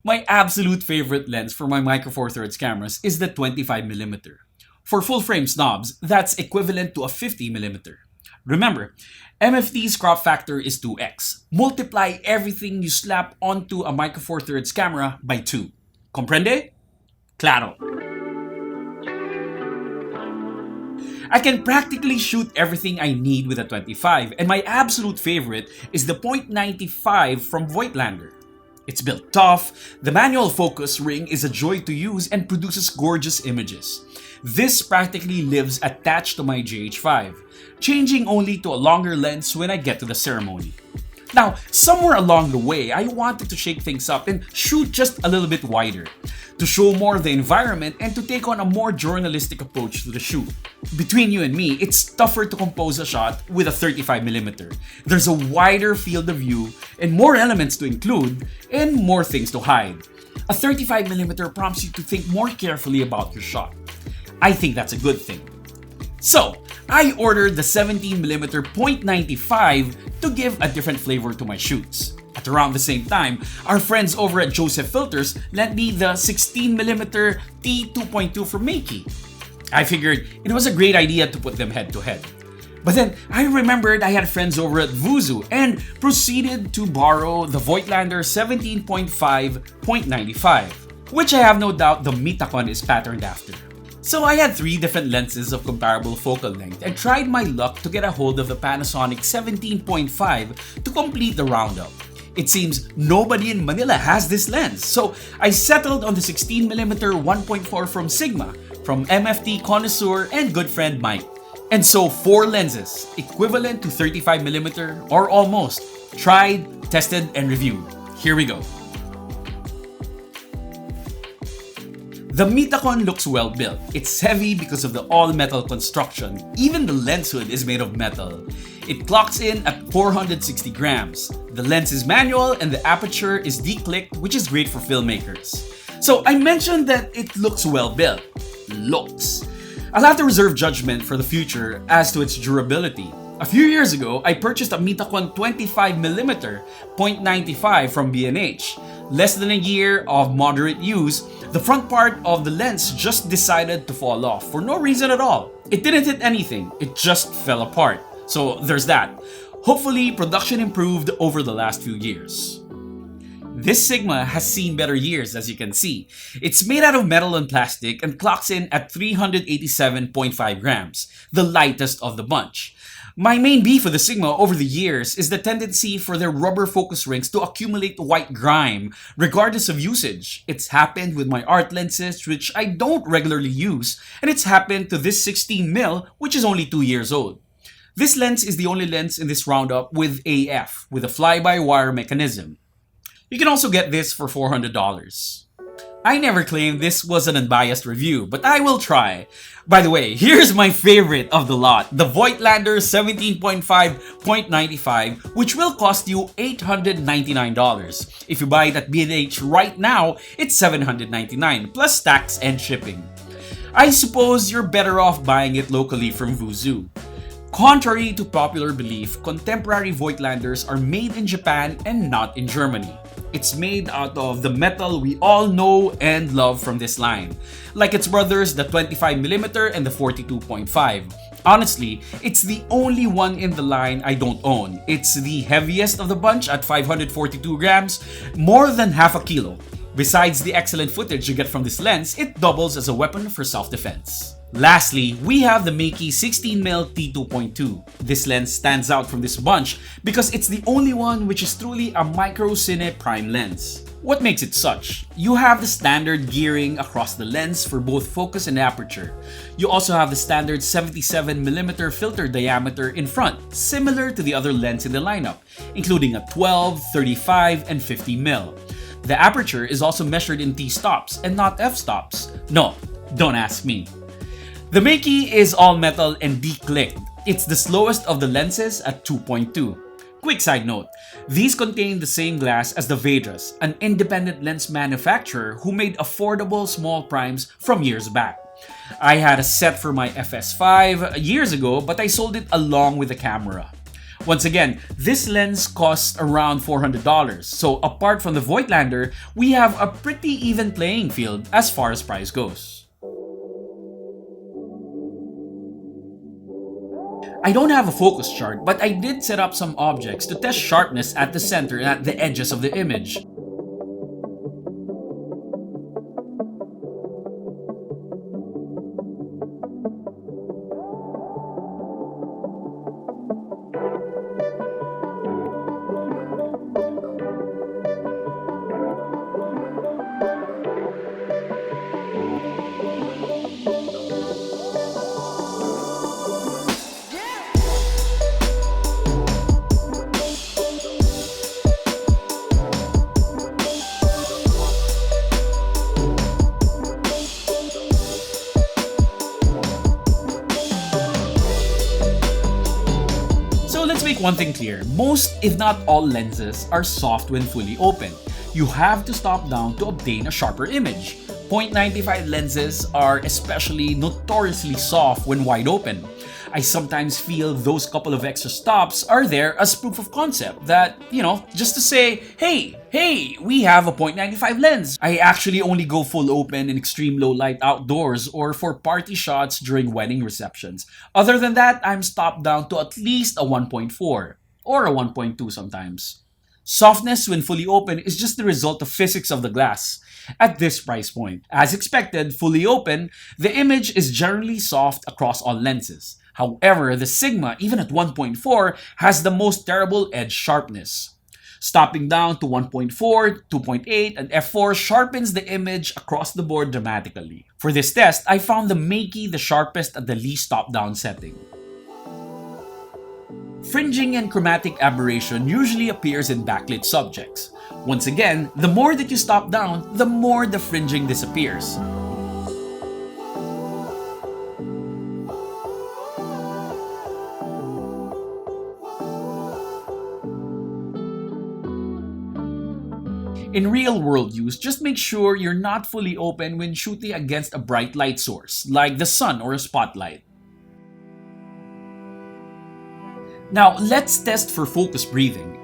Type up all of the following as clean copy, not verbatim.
My absolute favorite lens for my micro four thirds cameras is the 25mm. For full frame snobs, that's equivalent to a 50mm. Remember, MFT's crop factor is 2x. Multiply everything you slap onto a micro four thirds camera by 2. Comprende? Claro. I can practically shoot everything I need with a 25, and my absolute favorite is the .95 from Voigtlander. It's built tough, the manual focus ring is a joy to use and produces gorgeous images. This practically lives attached to my GH5, changing only to a longer lens when I get to the ceremony. Now, somewhere along the way, I wanted to shake things up and shoot just a little bit wider, to show more of the environment and to take on a more journalistic approach to the shoot. Between you and me, it's tougher to compose a shot with a 35mm. There's a wider field of view and more elements to include and more things to hide. A 35mm prompts you to think more carefully about your shot. I think that's a good thing. So, I ordered the 17mm .95 to give a different flavor to my shoots. At around the same time, our friends over at Joseph Filters lent me the 16mm T2.2 from Meike. I figured it was a great idea to put them head to head. But then I remembered I had friends over at Vuzu and proceeded to borrow the Voigtlander 17.5 .95, which I have no doubt the Mitakon is patterned after. So I had 3 different lenses of comparable focal length and tried my luck to get a hold of the Panasonic 17.5 to complete the roundup. It seems nobody in Manila has this lens, so I settled on the 16mm 1.4 from Sigma, from MFT connoisseur and good friend Mike. And so 4 lenses, equivalent to 35mm or almost, tried, tested, and reviewed. Here we go. The Mitakon looks well built. It's heavy because of the all-metal construction. Even the lens hood is made of metal. It clocks in at 460 grams. The lens is manual and the aperture is declicked, which is great for filmmakers. So I mentioned that it looks well built. Looks. I'll have to reserve judgment for the future as to its durability. A few years ago, I purchased a Mitakon 25mm .95 from B&H. Less than a year of moderate use, the front part of the lens just decided to fall off for no reason at all. It didn't hit anything, it just fell apart. So there's that. Hopefully, production improved over the last few years. This Sigma has seen better years, as you can see. It's made out of metal and plastic and clocks in at 387.5 grams, the lightest of the bunch. My main beef with the Sigma over the years is the tendency for their rubber focus rings to accumulate white grime, regardless of usage. It's happened with my art lenses, which I don't regularly use, and it's happened to this 16mm, which is only 2 years old. This lens is the only lens in this roundup with AF, with a fly-by-wire mechanism. You can also get this for $400. I never claimed this was an unbiased review, but I will try. By the way, here's my favorite of the lot, the Voigtlander 17.5 .95, which will cost you $899. If you buy it at B&H right now, it's $799 plus tax and shipping. I suppose you're better off buying it locally from Vuzu. Contrary to popular belief, contemporary Voigtlanders are made in Japan and not in Germany. It's made out of the metal we all know and love from this line, like its brothers, the 25mm and the 42.5. Honestly, it's the only one in the line I don't own. It's the heaviest of the bunch at 542 grams, more than half a kilo. Besides the excellent footage you get from this lens, it doubles as a weapon for self-defense. Lastly, we have the Meike 16mm T2.2. This lens stands out from this bunch because it's the only one which is truly a micro cine prime lens. What makes it such? You have the standard gearing across the lens for both focus and aperture. You also have the standard 77mm filter diameter in front, similar to the other lens in the lineup, including a 12, 35, and 50mm. The aperture is also measured in T-stops and not f-stops. No, don't ask me. The Meike is all metal and declicked. It's the slowest of the lenses at 2.2. Quick side note, these contain the same glass as the Vedras, an independent lens manufacturer who made affordable small primes from years back. I had a set for my FS5 years ago, but I sold it along with the camera. Once again, this lens costs around $400, so apart from the Voigtlander, we have a pretty even playing field as far as price goes. I don't have a focus chart, but I did set up some objects to test sharpness at the center and at the edges of the image. So let's make one thing clear. Most, if not all lenses are soft when fully open. You have to stop down to obtain a sharper image. 0.95 lenses are especially notoriously soft when wide open. I sometimes feel those couple of extra stops are there as proof of concept that, just to say, hey, we have a 0.95 lens. I actually only go full open in extreme low light outdoors or for party shots during wedding receptions. Other than that, I'm stopped down to at least a 1.4 or a 1.2 sometimes. Softness when fully open is just the result of physics of the glass. At this price point, as expected, fully open, the image is generally soft across all lenses. However, the Sigma, even at 1.4, has the most terrible edge sharpness. Stopping down to 1.4, 2.8, and f4 sharpens the image across the board dramatically. For this test, I found the Meike the sharpest at the least top-down setting. Fringing and chromatic aberration usually appears in backlit subjects. Once again, the more that you stop down, the more the fringing disappears. In real-world use, just make sure you're not fully open when shooting against a bright light source, like the sun or a spotlight. Now, let's test for focus breathing.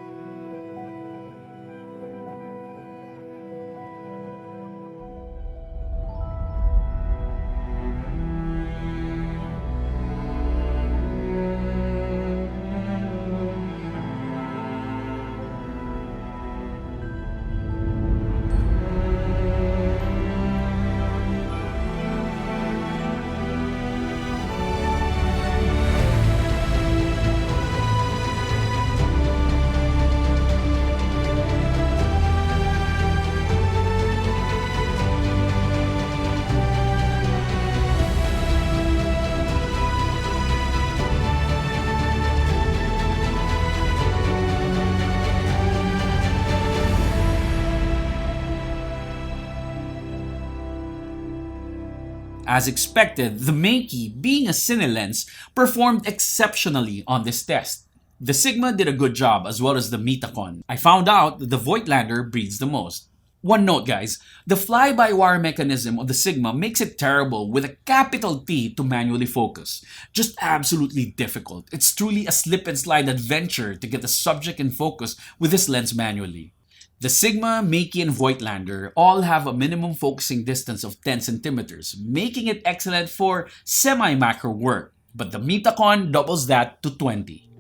As expected, the Meike, being a cine lens, performed exceptionally on this test. The Sigma did a good job as well as the Mitakon. I found out that the Voigtlander breeds the most. One note guys, the fly-by-wire mechanism of the Sigma makes it terrible with a capital T to manually focus. Just absolutely difficult. It's truly a slip and slide adventure to get the subject in focus with this lens manually. The Sigma, Meike, and Voigtlander all have a minimum focusing distance of 10 centimeters, making it excellent for semi-macro work, but the Mitakon doubles that to 20.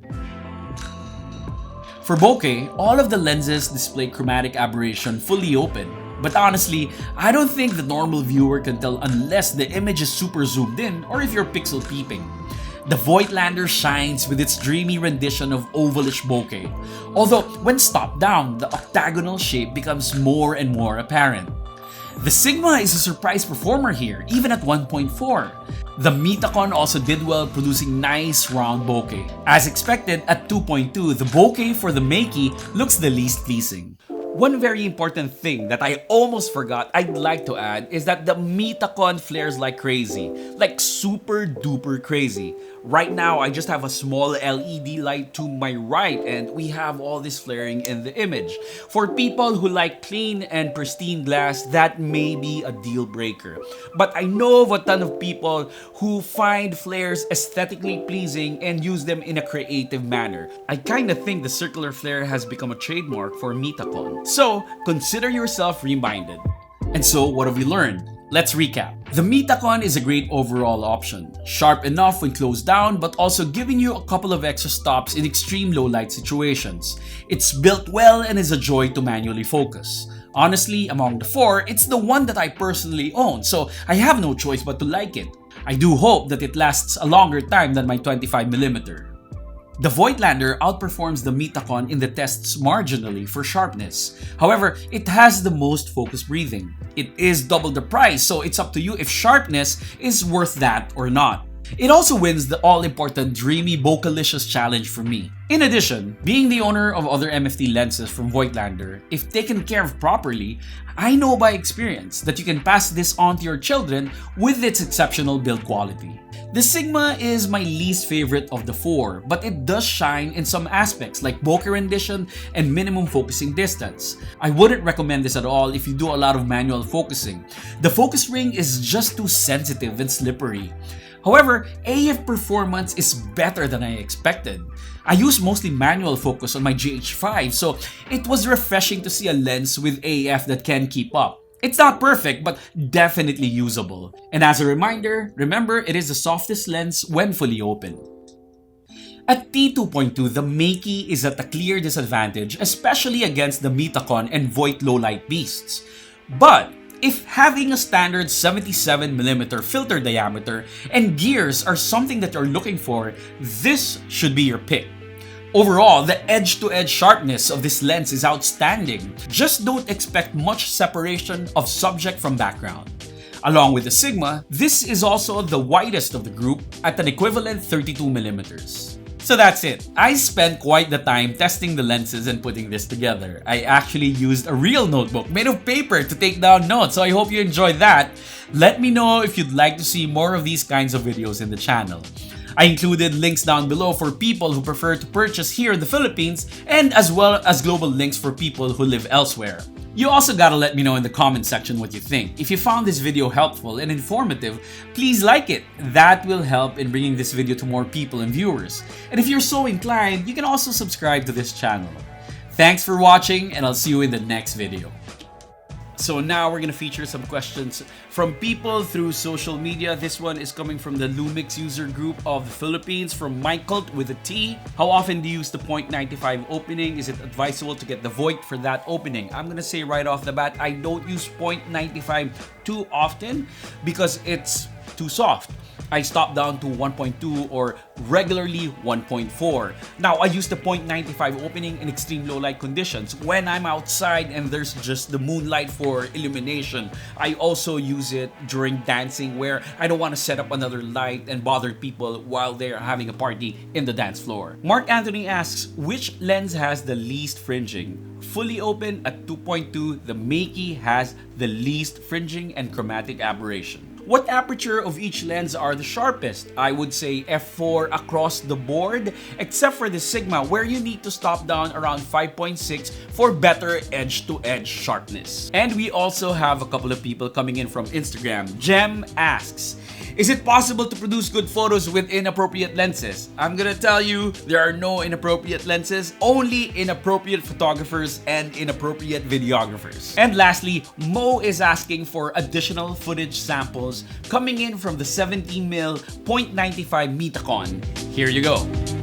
For bokeh, all of the lenses display chromatic aberration fully open, but honestly, I don't think the normal viewer can tell unless the image is super zoomed in or if you're pixel peeping. The Voigtlander shines with its dreamy rendition of ovalish bokeh, although when stopped down, the octagonal shape becomes more and more apparent. The Sigma is a surprise performer here, even at 1.4. The Mitakon also did well producing nice round bokeh. As expected, at 2.2, the bokeh for the Meike looks the least pleasing. One very important thing that I almost forgot I'd like to add is that the Mitakon flares like crazy, like super duper crazy. Right now, I just have a small LED light to my right and we have all this flaring in the image. For people who like clean and pristine glass, that may be a deal breaker. But I know of a ton of people who find flares aesthetically pleasing and use them in a creative manner. I kinda think the circular flare has become a trademark for Mitakon. So, consider yourself reminded. And so, what have we learned? Let's recap. The Mitakon is a great overall option. Sharp enough when closed down, but also giving you a couple of extra stops in extreme low light situations. It's built well and is a joy to manually focus. Honestly, among the four, it's the one that I personally own, so I have no choice but to like it. I do hope that it lasts a longer time than my 25mm. The Voigtlander outperforms the Mitakon in the tests marginally for sharpness. However, it has the most focused breathing. It is double the price, so it's up to you if sharpness is worth that or not. It also wins the all-important dreamy Bokeh challenge for me. In addition, being the owner of other MFT lenses from Voigtlander, if taken care of properly, I know by experience that you can pass this on to your children with its exceptional build quality. The Sigma is my least favorite of the four, but it does shine in some aspects like bokeh rendition and minimum focusing distance. I wouldn't recommend this at all if you do a lot of manual focusing. The focus ring is just too sensitive and slippery. However, AF performance is better than I expected. I use mostly manual focus on my GH5, so it was refreshing to see a lens with AF that can keep up. It's not perfect, but definitely usable. And as a reminder, remember it is the softest lens when fully open. At T2.2, the Meike is at a clear disadvantage, especially against the Mitakon and Voigt low-light beasts. But if having a standard 77mm filter diameter and gears are something that you're looking for, this should be your pick. Overall, the edge-to-edge sharpness of this lens is outstanding. Just don't expect much separation of subject from background. Along with the Sigma, this is also the widest of the group at an equivalent 32mm. So that's it. I spent quite the time testing the lenses and putting this together. I actually used a real notebook made of paper to take down notes, so I hope you enjoyed that. Let me know if you'd like to see more of these kinds of videos in the channel. I included links down below for people who prefer to purchase here in the Philippines and as well as global links for people who live elsewhere. You also gotta let me know in the comment section what you think. If you found this video helpful and informative, please like it. That will help in bringing this video to more people and viewers. And if you're so inclined, you can also subscribe to this channel. Thanks for watching and I'll see you in the next video. So now we're gonna feature some questions from people through social media. This one is coming from the Lumix user group of the Philippines, from Michael with a T. How often do you use the .95 opening? Is it advisable to get the Voigt for that opening? I'm gonna say right off the bat, I don't use .95 too often because it's too soft. I stop down to 1.2 or regularly 1.4. Now, I use the .95 opening in extreme low light conditions. When I'm outside and there's just the moonlight for illumination, I also use it during dancing where I don't want to set up another light and bother people while they're having a party in the dance floor. Mark Anthony asks, which lens has the least fringing? Fully open at 2.2, the Meike has the least fringing and chromatic aberration. What aperture of each lens are the sharpest? I would say f4 across the board, except for the Sigma where you need to stop down around 5.6 for better edge-to-edge sharpness. And we also have a couple of people coming in from Instagram. Jem asks, is it possible to produce good photos with inappropriate lenses? I'm gonna tell you, there are no inappropriate lenses, only inappropriate photographers and inappropriate videographers. And lastly, Mo is asking for additional footage samples coming in from the 17mm .95 Mitakon. Here you go.